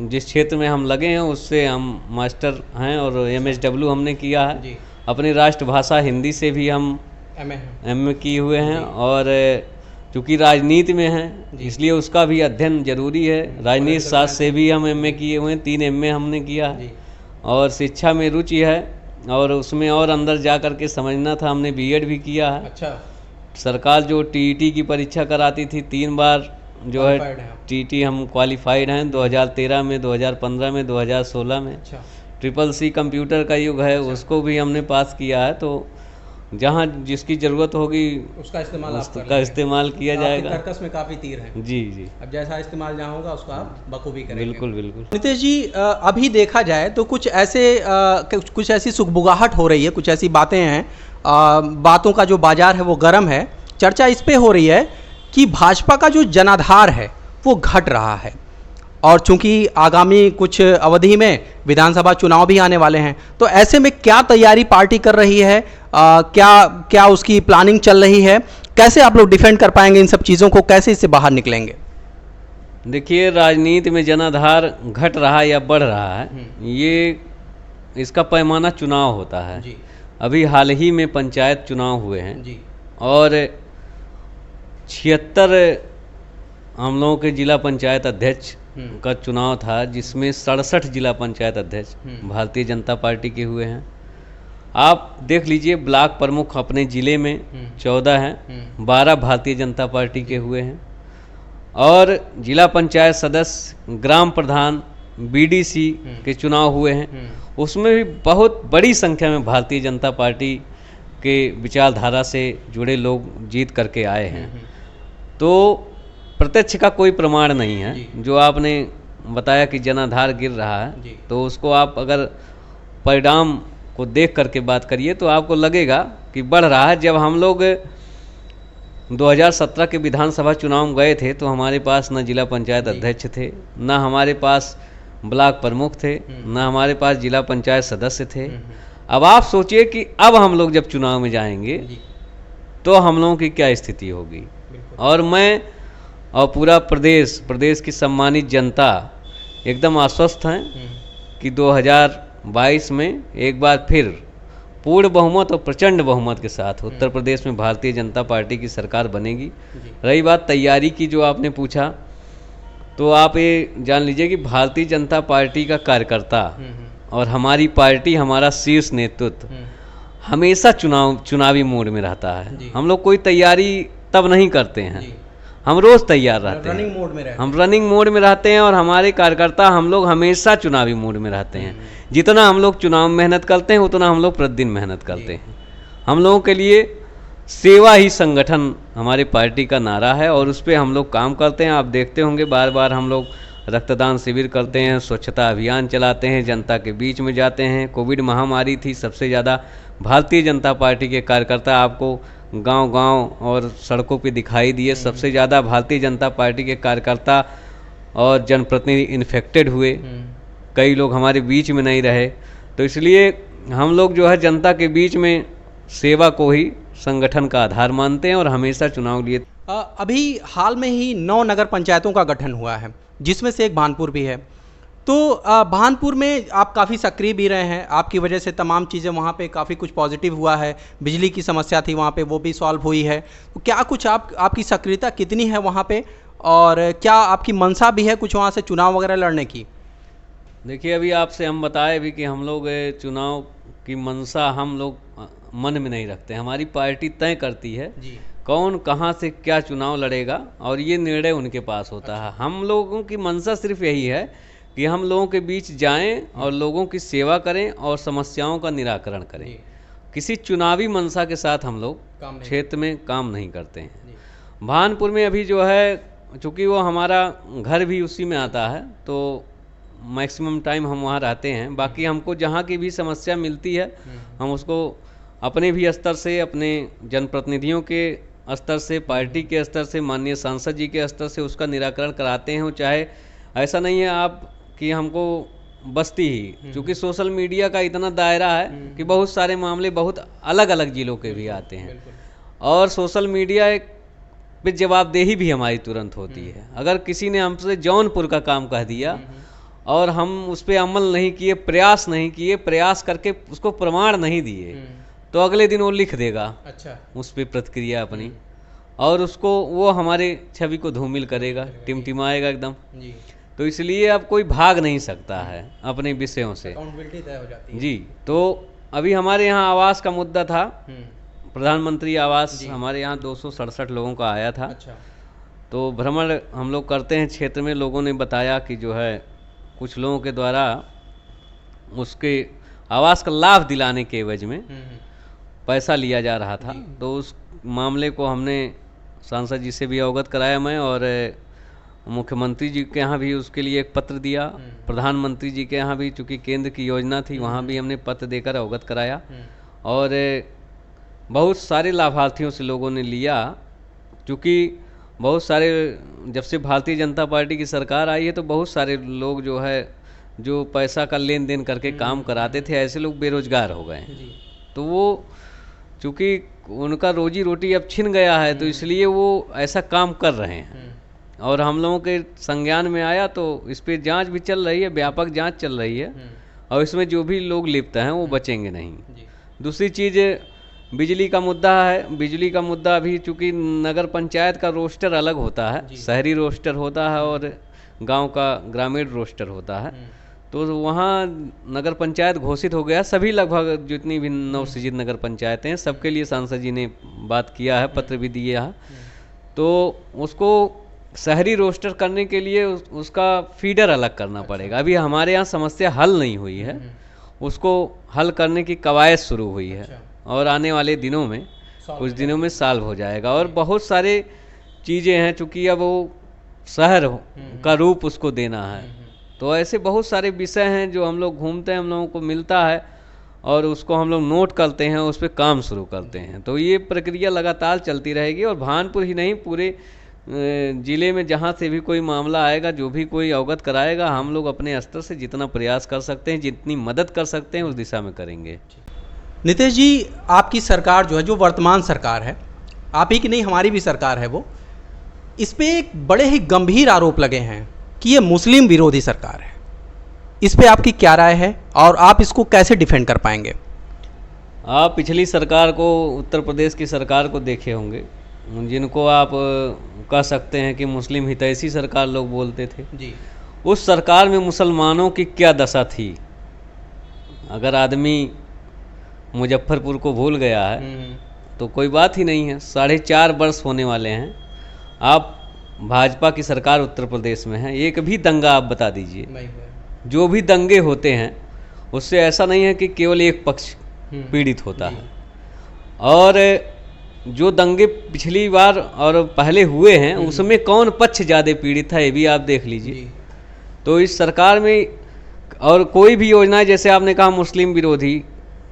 जिस क्षेत्र में हम लगे हैं उससे हम मास्टर हैं और MSW हमने किया है। अपनी राष्ट्रभाषा हिंदी से भी हम MA किए हुए हैं और चूँकि राजनीति में हैं इसलिए उसका भी अध्ययन जरूरी है। राजनीति शास्त्र से भी हम MA किए हुए हैं, 3 MA हमने किया है और शिक्षा में रुचि है और उसमें और अंदर जा कर के समझना था, हमने BEd भी किया है। अच्छा। सरकार जो TET की परीक्षा कराती थी 3 बार जो है TET हम क्वालिफाइड हैं, 2013 में, 2015 में, 2016 में। अच्छा। CCC कंप्यूटर का युग है, उसको भी हमने पास किया है। तो जहाँ जिसकी ज़रूरत होगी उसका इस्तेमाल किया जाएगा। तर्कस में काफ़ी तीर है। जी जी। अब जैसा इस्तेमाल जहाँ होगा उसका आप बखूबी करेंगे। बिल्कुल बिल्कुल। नितेश जी, अभी देखा जाए तो कुछ ऐसी सुगबुगाहट हो रही है, कुछ ऐसी बातें हैं, बातों का जो बाजार है वो गर्म है। चर्चा इस पे हो रही है कि भाजपा का जो जनाधार है वो घट रहा है और चूंकि आगामी कुछ अवधि में विधानसभा चुनाव भी आने वाले हैं, तो ऐसे में क्या तैयारी पार्टी कर रही है, क्या उसकी प्लानिंग चल रही है, कैसे आप लोग डिफेंड कर पाएंगे इन सब चीज़ों को, कैसे इससे बाहर निकलेंगे? देखिए, राजनीति में जनाधार घट रहा या बढ़ रहा है, ये इसका पैमाना चुनाव होता है। जी। अभी हाल ही में पंचायत चुनाव हुए हैं जी। और 76 हम लोगों के जिला पंचायत अध्यक्ष का चुनाव था, जिसमें 67 जिला पंचायत अध्यक्ष भारतीय जनता पार्टी के हुए हैं। आप देख लीजिए, ब्लॉक प्रमुख अपने ज़िले में 14 हैं, 12 भारतीय जनता पार्टी के हुए हैं और जिला पंचायत सदस्य, ग्राम प्रधान, BDC के चुनाव हुए हैं, उसमें भी बहुत बड़ी संख्या में भारतीय जनता पार्टी के विचारधारा से जुड़े लोग जीत करके आए हैं। तो प्रत्यक्ष का कोई प्रमाण नहीं है। जो आपने बताया कि जनाधार गिर रहा है, तो उसको आप अगर परिणाम को देख करके बात करिए तो आपको लगेगा कि बढ़ रहा है। जब हम लोग 2017 के विधानसभा चुनाव गए थे तो हमारे पास न जिला पंचायत अध्यक्ष थे, न हमारे पास ब्लॉक प्रमुख थे, न हमारे पास जिला पंचायत सदस्य थे। अब आप सोचिए कि अब हम लोग जब चुनाव में जाएंगे तो हम लोगों की क्या स्थिति होगी। और मैं और पूरा प्रदेश की सम्मानित जनता एकदम आश्वस्त हैं कि 2022 में एक बार फिर पूर्ण बहुमत और प्रचंड बहुमत के साथ उत्तर प्रदेश में भारतीय जनता पार्टी की सरकार बनेगी। रही बात तैयारी की जो आपने पूछा, तो आप ये जान लीजिए कि भारतीय जनता पार्टी का कार्यकर्ता और हमारी पार्टी, हमारा शीर्ष नेतृत्व हमेशा चुनावी मोड में रहता है। हम लोग कोई तैयारी तब नहीं करते हैं, हम रोज़ तैयार रहते हैं, हम रनिंग मोड में रहते हैं और हमारे कार्यकर्ता हम लोग हमेशा चुनावी मोड में रहते हैं। जितना हम लोग चुनाव में मेहनत करते हैं उतना हम लोग प्रतिदिन मेहनत करते हैं। हम लोगों के लिए सेवा ही संगठन हमारे पार्टी का नारा है और उस पर हम लोग काम करते हैं। आप देखते होंगे बार बार हम लोग रक्तदान शिविर करते हैं, स्वच्छता अभियान चलाते हैं, जनता के बीच में जाते हैं। कोविड महामारी थी, सबसे ज़्यादा भारतीय जनता पार्टी के कार्यकर्ता आपको गांव-गांव और सड़कों पे दिखाई दिए। सबसे ज़्यादा भारतीय जनता पार्टी के कार्यकर्ता और जनप्रतिनिधि इन्फेक्टेड हुए, कई लोग हमारे बीच में नहीं रहे। तो इसलिए हम लोग जो है जनता के बीच में सेवा को ही संगठन का आधार मानते हैं और हमेशा चुनाव लिए। अभी हाल में ही 9 नगर पंचायतों का गठन हुआ है, जिसमें से एक भानपुर भी है। तो भानपुर में आप काफ़ी सक्रिय भी रहे हैं, आपकी वजह से तमाम चीज़ें वहाँ पे काफ़ी कुछ पॉजिटिव हुआ है। बिजली की समस्या थी वहाँ पे, वो भी सॉल्व हुई है। तो क्या कुछ आपकी सक्रियता कितनी है वहाँ पे, और क्या आपकी मंशा भी है कुछ वहाँ से चुनाव वगैरह लड़ने की? देखिए, अभी आपसे हम बताए भी कि हम लोग चुनाव की मंशा हम लोग मन में नहीं रखते। हमारी पार्टी तय करती है कौन कहाँ से क्या चुनाव लड़ेगा और ये निर्णय उनके पास होता है। हम लोगों की मंशा सिर्फ यही है कि हम लोगों के बीच जाएं और लोगों की सेवा करें और समस्याओं का निराकरण करें। किसी चुनावी मंशा के साथ हम लोग क्षेत्र में काम नहीं करते हैं। भानपुर में अभी जो है, चूँकि वो हमारा घर भी उसी में आता है, तो मैक्सिमम टाइम हम वहाँ रहते हैं। बाकी हमको जहाँ की भी समस्या मिलती है हम उसको अपने भी स्तर से, अपने जनप्रतिनिधियों के स्तर से, पार्टी के स्तर से, माननीय सांसद जी के स्तर से उसका निराकरण कराते हैं। चाहे ऐसा नहीं है आप कि हमको बस्ती ही, क्योंकि सोशल मीडिया का इतना दायरा है कि बहुत सारे मामले बहुत अलग अलग जिलों के भी आते हैं, और सोशल मीडिया पे जवाबदेही भी हमारी तुरंत होती है। अगर किसी ने हमसे जौनपुर का काम कह दिया और हम उस पर अमल नहीं किए, प्रयास नहीं किए, प्रयास करके उसको प्रमाण नहीं दिए, तो अगले दिन वो लिख देगा अच्छा उस पर प्रतिक्रिया अपनी, और उसको वो हमारे छवि को धूमिल करेगा, टिमटिमाएगा एकदम। जी, तो इसलिए अब कोई भाग नहीं सकता है अपने विषयों से। अकाउंटेबिलिटी तय हो जाती है। जी, तो अभी हमारे यहाँ आवास का मुद्दा था, प्रधानमंत्री आवास हमारे यहाँ 267 लोगों का आया था। अच्छा, तो भ्रमण हम लोग करते हैं क्षेत्र में, लोगों ने बताया कि जो है कुछ लोगों के द्वारा उसके आवास का लाभ दिलाने के एवज में पैसा लिया जा रहा था। तो उस मामले को हमने सांसद जी से भी अवगत कराया मैं, और मुख्यमंत्री जी के यहाँ भी उसके लिए एक पत्र दिया, प्रधानमंत्री जी के यहाँ भी, चूँकि केंद्र की योजना थी, वहाँ भी हमने पत्र देकर अवगत कराया। और बहुत सारे लाभार्थियों से लोगों ने लिया, क्योंकि बहुत सारे, जब से भारतीय जनता पार्टी की सरकार आई है तो बहुत सारे लोग जो है जो पैसा का लेन देन करके काम कराते थे, ऐसे लोग बेरोजगार हो गए हैं। तो वो चूँकि उनका रोजी रोटी अब छिन गया है, तो इसलिए वो ऐसा काम कर रहे हैं, और हम लोगों के संज्ञान में आया तो इस पर जांच भी चल रही है, व्यापक जांच चल रही है, और इसमें जो भी लोग लिप्त हैं वो बचेंगे नहीं। दूसरी चीज़ बिजली का मुद्दा है। बिजली का मुद्दा अभी चूँकि नगर पंचायत का रोस्टर अलग होता है, शहरी रोस्टर होता है और गांव का ग्रामीण रोस्टर होता है। तो वहाँ नगर पंचायत घोषित हो गया, सभी लगभग जितनी भी नवसृजित नगर पंचायतें हैं सबके लिए सांसद जी ने बात किया है, पत्र भी दिया है। तो उसको शहरी रोस्टर करने के लिए उसका फीडर अलग करना पड़ेगा। अभी हमारे यहाँ समस्या हल नहीं हुई है, उसको हल करने की कवायद शुरू हुई है, और आने वाले दिनों में, कुछ दिनों में सॉल्व हो जाएगा। और बहुत सारे चीज़ें हैं, चूँकि अब वो शहर का रूप उसको देना है, तो ऐसे बहुत सारे विषय हैं जो हम लोग घूमते हैं, हम लोगों को मिलता है, और उसको हम लोग नोट करते हैं, उस पर काम शुरू करते हैं। तो ये प्रक्रिया लगातार चलती रहेगी, और भानपुर ही नहीं, पूरे ज़िले में जहाँ से भी कोई मामला आएगा, जो भी कोई अवगत कराएगा, हम लोग अपने स्तर से जितना प्रयास कर सकते हैं, जितनी मदद कर सकते हैं, उस दिशा में करेंगे। नितेश जी, आपकी सरकार जो है, जो वर्तमान सरकार है, आप ही की नहीं हमारी भी सरकार है, वो इस पे एक बड़े ही गंभीर आरोप लगे हैं कि ये मुस्लिम विरोधी सरकार है। इस पे आपकी क्या राय है और आप इसको कैसे डिफेंड कर पाएंगे? आप पिछली सरकार को, उत्तर प्रदेश की सरकार को देखे होंगे, जिनको आप कह सकते हैं कि मुस्लिम हितैषी सरकार लोग बोलते थे जी। उस सरकार में मुसलमानों की क्या दशा थी। अगर आदमी मुजफ्फरपुर को भूल गया है तो कोई बात ही नहीं है। 4.5 वर्ष होने वाले हैं, आप भाजपा की सरकार उत्तर प्रदेश में है, एक भी दंगा आप बता दीजिए। जो भी दंगे होते हैं उससे ऐसा नहीं है कि केवल एक पक्ष पीड़ित होता है, और जो दंगे पिछली बार और पहले हुए हैं उसमें कौन पक्ष ज़्यादा पीड़ित था, ये भी आप देख लीजिए। तो इस सरकार में, और कोई भी योजना, जैसे आपने कहा मुस्लिम विरोधी,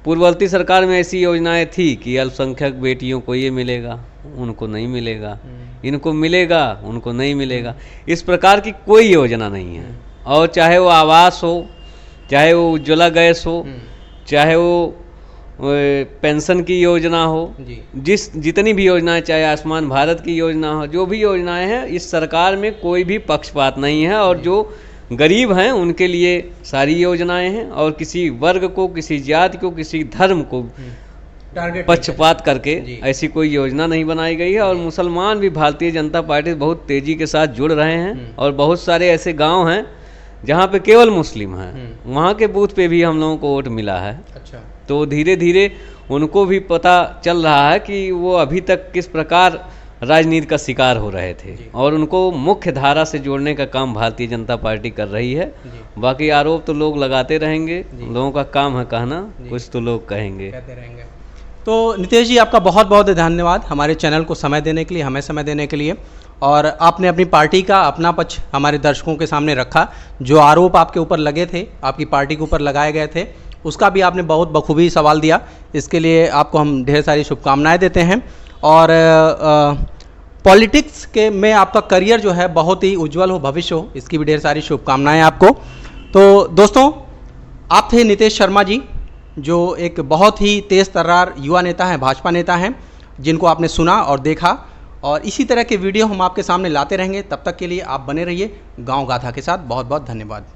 पूर्ववर्ती सरकार में ऐसी योजनाएं थी कि अल्पसंख्यक बेटियों को ये मिलेगा, उनको नहीं मिलेगा, इनको मिलेगा, उनको नहीं मिलेगा। इस प्रकार की कोई योजना नहीं है। और चाहे वो आवास हो, चाहे वो उज्ज्वला गैस हो, चाहे वो पेंशन की योजना हो, जितनी भी योजनाएं, चाहे आयुष्मान भारत की योजना हो, जो भी योजनाएं हैं, इस सरकार में कोई भी पक्षपात नहीं है, और जो गरीब हैं उनके लिए सारी योजनाएं हैं, और किसी वर्ग को, किसी जाति को, किसी धर्म को पक्षपात करके ऐसी कोई योजना नहीं बनाई गई है। और मुसलमान भी भारतीय जनता पार्टी बहुत तेज़ी के साथ जुड़ रहे हैं, और बहुत सारे ऐसे गांव हैं जहां पे केवल मुस्लिम हैं, वहां के बूथ पे भी हम लोगों को वोट मिला है। अच्छा। तो धीरे धीरे उनको भी पता चल रहा है कि वो अभी तक किस प्रकार राजनीति का शिकार हो रहे थे, और उनको मुख्य धारा से जोड़ने का काम भारतीय जनता पार्टी कर रही है। बाकी आरोप तो लोग लगाते रहेंगे, लोगों का काम है कहना, कुछ तो लोग कहेंगे, कहते रहेंगे। तो नितेश जी, आपका बहुत बहुत धन्यवाद हमारे चैनल को समय देने के लिए, हमें समय देने के लिए, और आपने अपनी पार्टी का अपना पक्ष हमारे दर्शकों के सामने रखा। जो आरोप आपके ऊपर लगे थे, आपकी पार्टी के ऊपर लगाए गए थे, उसका भी आपने बहुत बखूबी सवाल दिया। इसके लिए आपको हम ढेर सारी शुभकामनाएं देते हैं। और पॉलिटिक्स के में आपका करियर जो है बहुत ही उज्जवल हो, भविष्य हो, इसकी भी ढेर सारी शुभकामनाएं आपको। तो दोस्तों, आप थे नितेश शर्मा जी, जो एक बहुत ही तेज़ तर्रार युवा नेता हैं, भाजपा नेता हैं, जिनको आपने सुना और देखा, और इसी तरह के वीडियो हम आपके सामने लाते रहेंगे। तब तक के लिए आप बने रहिए गांव गाथा के साथ। बहुत बहुत धन्यवाद।